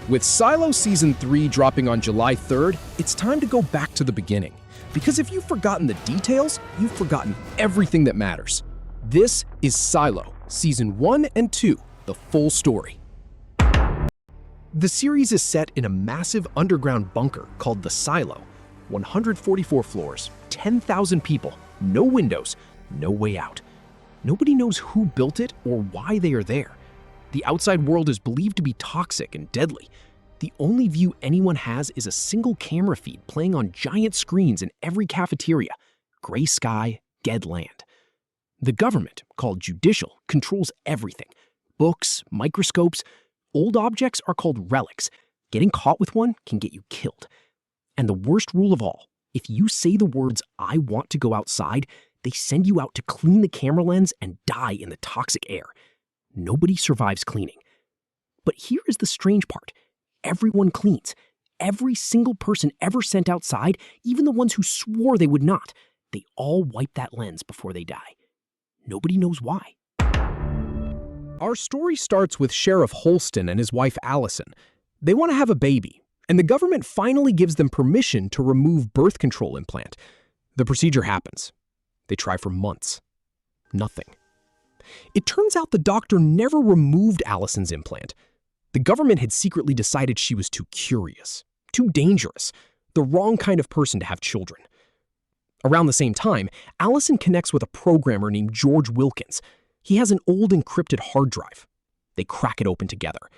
With Silo Season 3 dropping on July 3rd, it's time to go back to the beginning. Because if you've forgotten the details, you've forgotten everything that matters. This is Silo, Season 1 and 2, the full story. The series is set in a massive underground bunker called the Silo. 144 floors, 10,000 people, no windows, no way out. Nobody knows who built it or why they are there. The outside world is believed to be toxic and deadly. The only view anyone has is a single camera feed playing on giant screens in every cafeteria. Gray sky, dead land. The government, called judicial, controls everything. Books, microscopes. Old objects are called relics. Getting caught with one can get you killed. And the worst rule of all, if you say the words, "I want to go outside," they send you out to clean the camera lens and die in the toxic air. Nobody survives cleaning. But here is the strange part. Everyone cleans. Every single person ever sent outside, even the ones who swore they would not, they all wipe that lens before they die. Nobody knows why. Our story starts with Sheriff Holston and his wife Allison. They want to have a baby, and the government finally gives them permission to remove birth control implant. The procedure happens. They try for months. Nothing. It turns out the doctor never removed Allison's implant. The government had secretly decided she was too curious, too dangerous, the wrong kind of person to have children. Around the same time, Allison connects with a programmer named George Wilkins. He has an old encrypted hard drive. They crack it open together.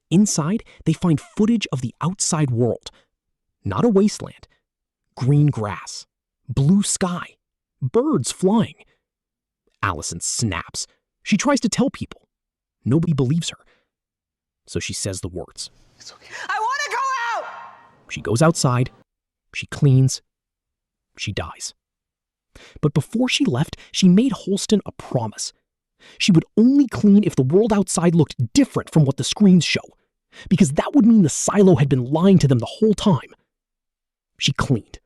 Inside, they find footage of the outside world. Not a wasteland. Green grass. Blue sky. Birds flying. Allison snaps. She tries to tell people. Nobody believes her. So she says the words. It's okay. I want to go out! She goes outside. She cleans. She dies. But before she left, she made Holston a promise. She would only clean if the world outside looked different from what the screens show, because that would mean the Silo had been lying to them the whole time. She cleaned.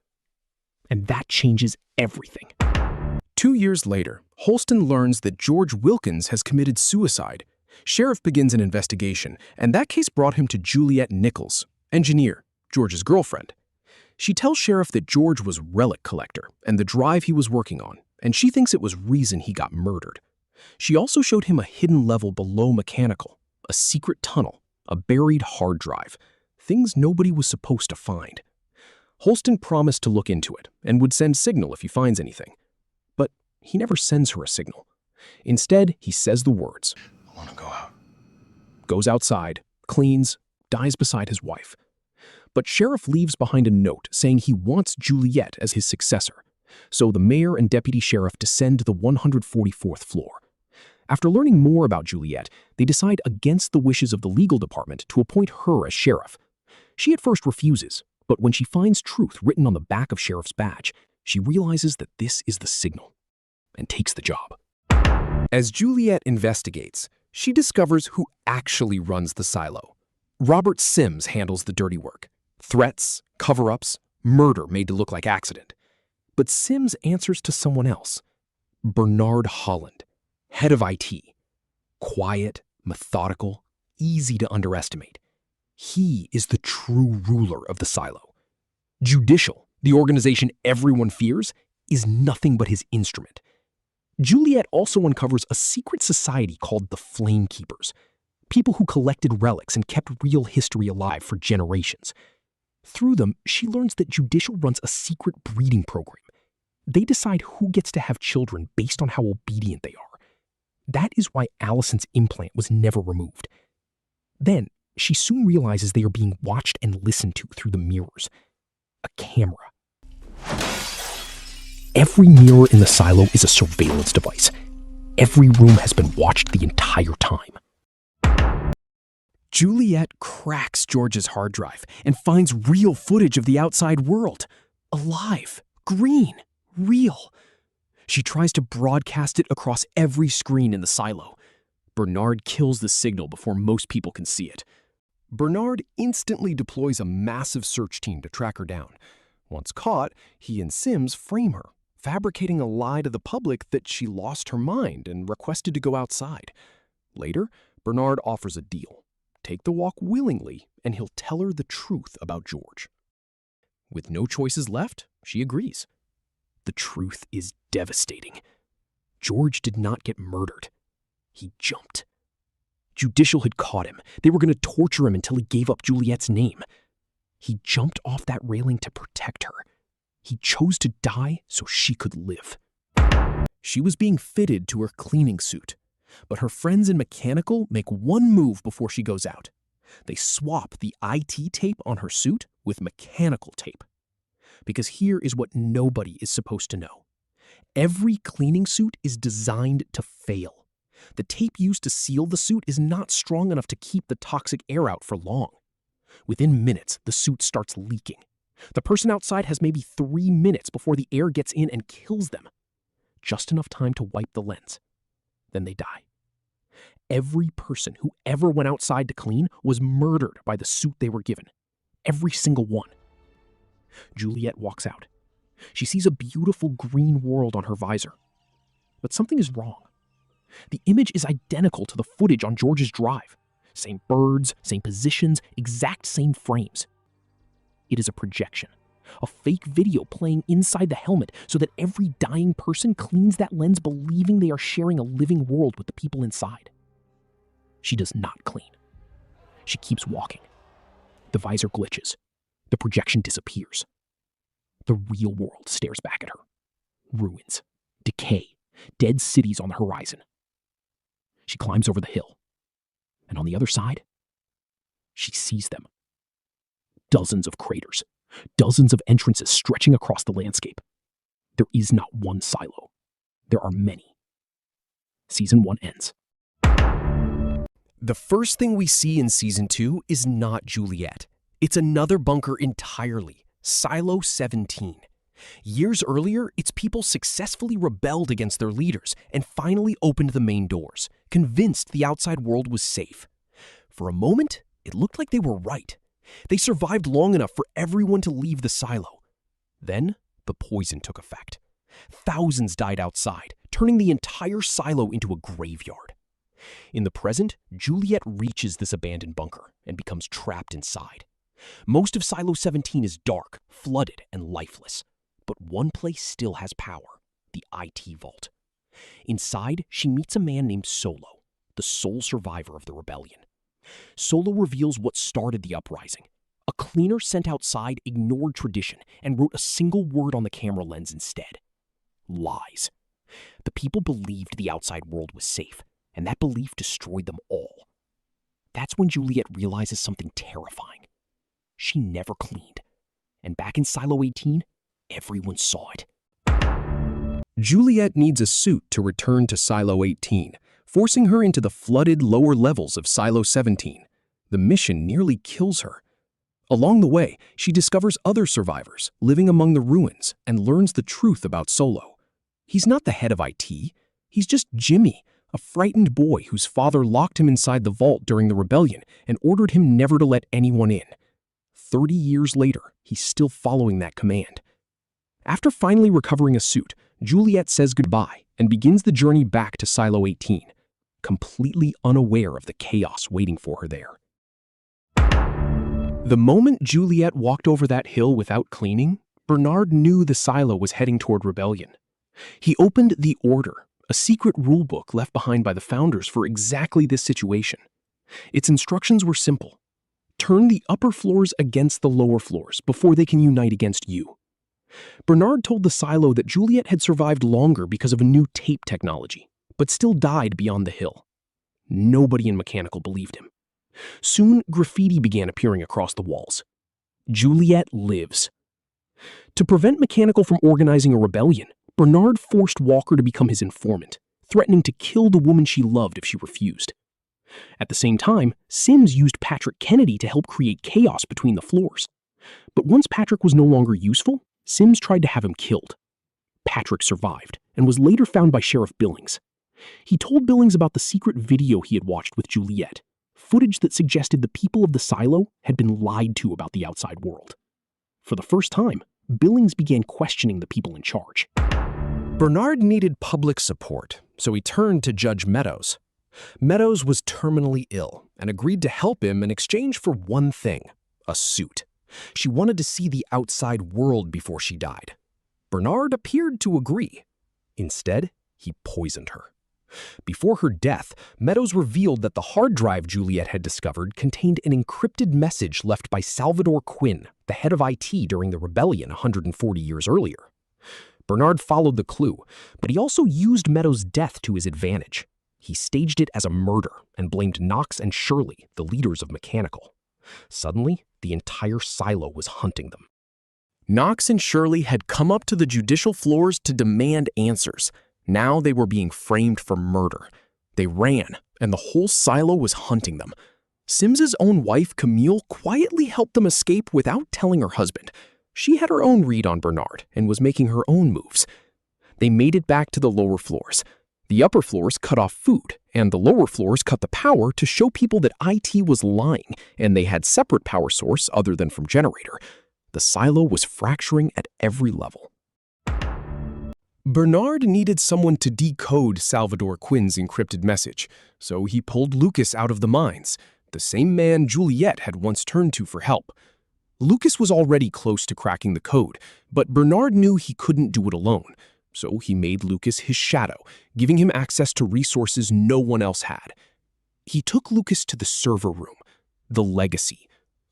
And that changes everything. 2 years later, Holston learns that George Wilkins has committed suicide. Sheriff begins an investigation, and that case brought him to Juliette Nichols, engineer, George's girlfriend. She tells Sheriff that George was relic collector and the drive he was working on, and she thinks it was reason he got murdered. She also showed him a hidden level below mechanical, a secret tunnel, a buried hard drive, things nobody was supposed to find. Holston promised to look into it and would send signal if he finds anything. But he never sends her a signal. Instead, he says the words. I want to go out. Goes outside, cleans, dies beside his wife. But Sheriff leaves behind a note saying he wants Juliette as his successor. So the mayor and deputy sheriff descend to the 144th floor. After learning more about Juliette, they decide against the wishes of the legal department to appoint her as sheriff. She at first refuses, but when she finds truth written on the back of Sheriff's badge, she realizes that this is the signal and takes the job. As Juliette investigates, she discovers who actually runs the Silo. Robert Sims handles the dirty work. Threats, cover-ups, murder made to look like accident. But Sims answers to someone else. Bernard Holland, head of IT. Quiet, methodical, easy to underestimate. He is the true ruler of the Silo. Judicial, the organization everyone fears, is nothing but his instrument. Juliette also uncovers a secret society called the Flame Keepers, people who collected relics and kept real history alive for generations. Through them, she learns that Judicial runs a secret breeding program. They decide who gets to have children based on how obedient they are. That is why Allison's implant was never removed. Then, she soon realizes they are being watched and listened to through the mirrors. A camera. Every mirror in the Silo is a surveillance device. Every room has been watched the entire time. Juliette cracks George's hard drive and finds real footage of the outside world. Alive, green, real. She tries to broadcast it across every screen in the Silo. Bernard kills the signal before most people can see it. Bernard instantly deploys a massive search team to track her down. Once caught, he and Sims frame her, fabricating a lie to the public that she lost her mind and requested to go outside. Later, Bernard offers a deal. take the walk willingly, and he'll tell her the truth about George. With no choices left, she agrees. The truth is devastating. George did not get murdered. He jumped. Judicial had caught him. They were going to torture him until he gave up Juliette's name. He jumped off that railing to protect her. He chose to die so she could live. She was being fitted to her cleaning suit, but her friends in mechanical make one move before she goes out. They swap the IT tape on her suit with mechanical tape. Because here is what nobody is supposed to know. Every cleaning suit is designed to fail. The tape used to seal the suit is not strong enough to keep the toxic air out for long. Within minutes, the suit starts leaking. The person outside has maybe 3 minutes before the air gets in and kills them. Just enough time to wipe the lens. Then they die. Every person who ever went outside to clean was murdered by the suit they were given. Every single one. Juliette walks out. She sees a beautiful green world on her visor. But something is wrong. The image is identical to the footage on George's drive. Same birds, same positions, exact same frames. It is a projection. A fake video playing inside the helmet so that every dying person cleans that lens believing they are sharing a living world with the people inside. She does not clean. She keeps walking. The visor glitches. The projection disappears. The real world stares back at her. Ruins, decay, dead cities on the horizon. She climbs over the hill. And on the other side, she sees them. Dozens of craters, dozens of entrances stretching across the landscape. There is not one silo. There are many. Season 1 ends. The first thing we see in Season 2 is not Juliette. It's another bunker entirely, Silo 17. Years earlier, its people successfully rebelled against their leaders and finally opened the main doors, convinced the outside world was safe. For a moment, it looked like they were right. They survived long enough for everyone to leave the silo. Then, the poison took effect. Thousands died outside, turning the entire silo into a graveyard. In the present, Juliette reaches this abandoned bunker and becomes trapped inside. Most of Silo 17 is dark, flooded, and lifeless. But one place still has power, the IT vault. Inside, she meets a man named Solo, the sole survivor of the rebellion. Solo reveals what started the uprising. A cleaner sent outside ignored tradition and wrote a single word on the camera lens instead. Lies. The people believed the outside world was safe, and that belief destroyed them all. That's when Juliette realizes something terrifying. She never cleaned. And back in Silo 18, everyone saw it. Juliette needs a suit to return to Silo 18, forcing her into the flooded lower levels of Silo 17. The mission nearly kills her. Along the way, she discovers other survivors living among the ruins and learns the truth about Solo. He's not the head of IT. He's just Jimmy, a frightened boy whose father locked him inside the vault during the rebellion and ordered him never to let anyone in. 30 years later, he's still following that command. After finally recovering a suit, Juliette says goodbye and begins the journey back to Silo 18, completely unaware of the chaos waiting for her there. The moment Juliette walked over that hill without cleaning, Bernard knew the silo was heading toward rebellion. He opened the Order, a secret rulebook left behind by the founders for exactly this situation. Its instructions were simple. Turn the upper floors against the lower floors before they can unite against you. Bernard told the silo that Juliette had survived longer because of a new tape technology, but still died beyond the hill. Nobody in mechanical believed him. Soon, graffiti began appearing across the walls. Juliette lives. To prevent mechanical from organizing a rebellion, Bernard forced Walker to become his informant, threatening to kill the woman she loved if she refused. At the same time, Sims used Patrick Kennedy to help create chaos between the floors. But once Patrick was no longer useful, Sims tried to have him killed. Patrick survived and was later found by Sheriff Billings. He told Billings about the secret video he had watched with Juliette, footage that suggested the people of the silo had been lied to about the outside world. For the first time, Billings began questioning the people in charge. Bernard needed public support, so he turned to Judge Meadows. Meadows was terminally ill and agreed to help him in exchange for one thing: a suit. She wanted to see the outside world before she died. Bernard appeared to agree. Instead, he poisoned her. Before her death, Meadows revealed that the hard drive Juliette had discovered contained an encrypted message left by Salvador Quinn, the head of IT during the rebellion 140 years earlier. Bernard followed the clue, but he also used Meadows' death to his advantage. He staged it as a murder and blamed Knox and Shirley, the leaders of Mechanical. Suddenly, the entire silo was hunting them. Knox and Shirley had come up to the judicial floors to demand answers. Now they were being framed for murder. They ran, and the whole silo was hunting them. Sims's own wife, Camille, quietly helped them escape without telling her husband. She had her own read on Bernard and was making her own moves. They made it back to the lower floors. The upper floors cut off food, and the lower floors cut the power to show people that IT was lying, and they had separate power source other than from generator. The silo was fracturing at every level. Bernard needed someone to decode Salvador Quinn's encrypted message, so he pulled Lucas out of the mines, the same man Juliette had once turned to for help. Lucas was already close to cracking the code, but Bernard knew he couldn't do it alone, so he made Lucas his shadow, giving him access to resources no one else had. He took Lucas to the server room, the Legacy,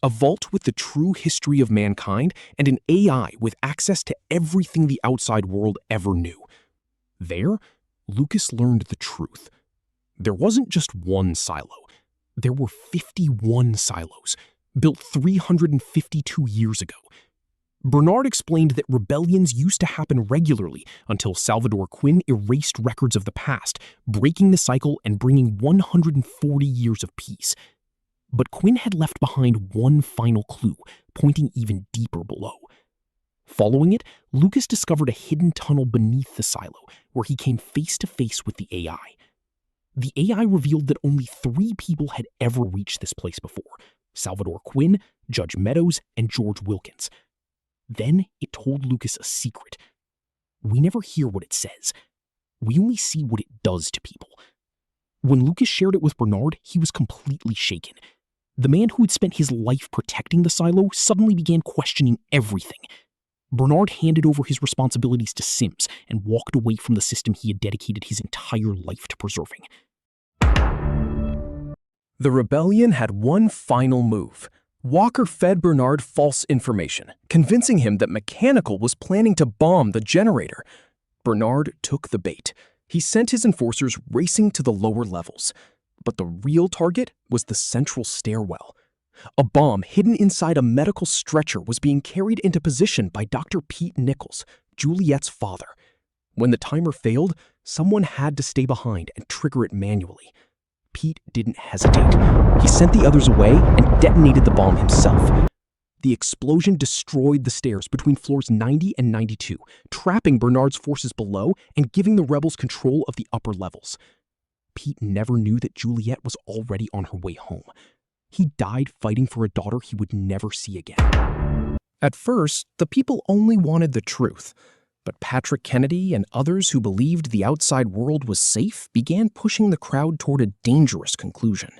a vault with the true history of mankind and an AI with access to everything the outside world ever knew. There, Lucas learned the truth. There wasn't just one silo. There were 51 silos, built 352 years ago. Bernard explained that rebellions used to happen regularly until Salvador Quinn erased records of the past, breaking the cycle and bringing 140 years of peace. But Quinn had left behind one final clue, pointing even deeper below. Following it, Lucas discovered a hidden tunnel beneath the silo, where he came face to face with the AI. The AI revealed that only 3 people had ever reached this place before: Salvador Quinn, Judge Meadows, and George Wilkins. Then it told Lucas a secret. We never hear what it says. We only see what it does to people. When Lucas shared it with Bernard, he was completely shaken. The man who had spent his life protecting the silo suddenly began questioning everything. Bernard handed over his responsibilities to Sims and walked away from the system he had dedicated his entire life to preserving. The rebellion had one final move. Walker fed Bernard false information, convincing him that Mechanical was planning to bomb the generator. Bernard took the bait. He sent his enforcers racing to the lower levels. But the real target was the central stairwell. A bomb hidden inside a medical stretcher was being carried into position by Dr. Pete Nichols, Juliette's father. When the timer failed, someone had to stay behind and trigger it manually. Pete didn't hesitate. He sent the others away and detonated the bomb himself. The explosion destroyed the stairs between floors 90 and 92, trapping Bernard's forces below and giving the rebels control of the upper levels. Pete never knew that Juliette was already on her way home. He died fighting for a daughter he would never see again. At first, the people only wanted the truth, but Patrick Kennedy and others who believed the outside world was safe began pushing the crowd toward a dangerous conclusion.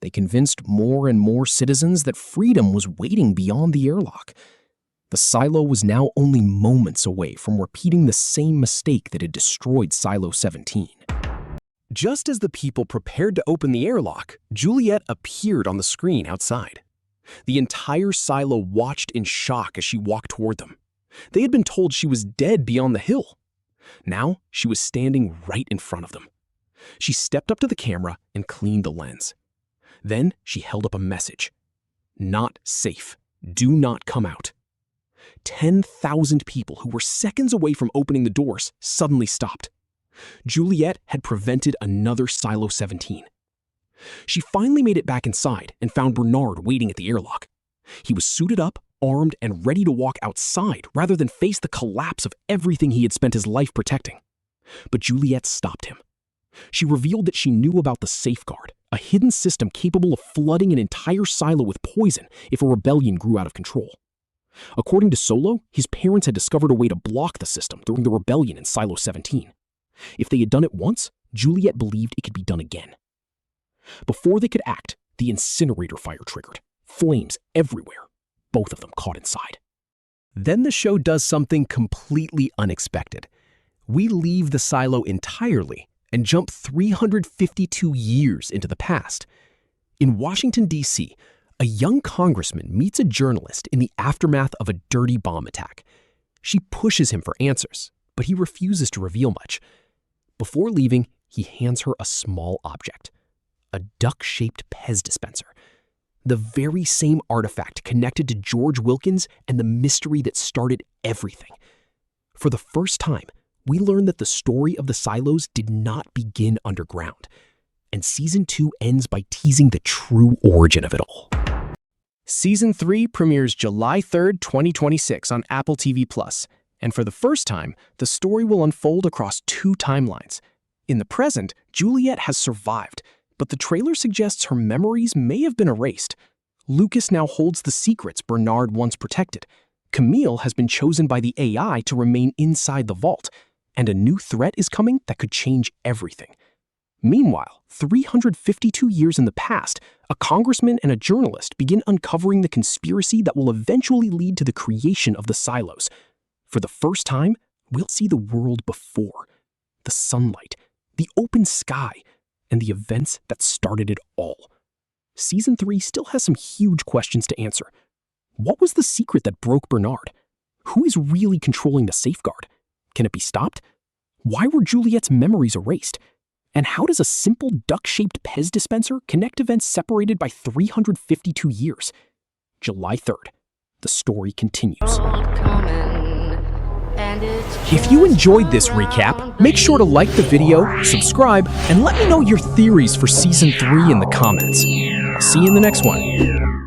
They convinced more and more citizens that freedom was waiting beyond the airlock. The silo was now only moments away from repeating the same mistake that had destroyed Silo 17. Just as the people prepared to open the airlock, Juliette appeared on the screen outside. The entire silo watched in shock as she walked toward them. They had been told she was dead beyond the hill. Now she was standing right in front of them. She stepped up to the camera and cleaned the lens. Then she held up a message. Not safe. Do not come out. 10,000 people who were seconds away from opening the doors suddenly stopped. Juliette had prevented another Silo 17. She finally made it back inside and found Bernard waiting at the airlock. He was suited up, armed, and ready to walk outside rather than face the collapse of everything he had spent his life protecting. But Juliette stopped him. She revealed that she knew about the Safeguard, a hidden system capable of flooding an entire silo with poison if a rebellion grew out of control. According to Solo, his parents had discovered a way to block the system during the rebellion in Silo 17. If they had done it once, Juliette believed it could be done again. Before they could act, the incinerator fire triggered. Flames everywhere, both of them caught inside. Then the show does something completely unexpected. We leave the silo entirely and jump 352 years into the past. In Washington, D.C., a young congressman meets a journalist in the aftermath of a dirty bomb attack. She pushes him for answers, but he refuses to reveal much. Before leaving, he hands her a small object, a duck-shaped Pez dispenser. The very same artifact connected to George Wilkins and the mystery that started everything. For the first time, we learn that the story of the silos did not begin underground, and Season 2 ends by teasing the true origin of it all. Season 3 premieres July 3rd, 2026 on Apple TV+, and for the first time, the story will unfold across 2 timelines. In the present, Juliette has survived, but the trailer suggests her memories may have been erased. Lucas now holds the secrets Bernard once protected. Camille has been chosen by the AI to remain inside the vault, and a new threat is coming that could change everything. Meanwhile, 352 years in the past, a congressman and a journalist begin uncovering the conspiracy that will eventually lead to the creation of the silos. For the first time, we'll see the world before, the sunlight, the open sky, and the events that started it all. Season 3 still has some huge questions to answer. What was the secret that broke Bernard? Who is really controlling the safeguard? Can it be stopped? Why were Juliette's memories erased? And how does a simple duck-shaped Pez dispenser connect events separated by 352 years? July 3rd, the story continues. If you enjoyed this recap, make sure to like the video, subscribe, and let me know your theories for Season 3 in the comments. I'll see you in the next one.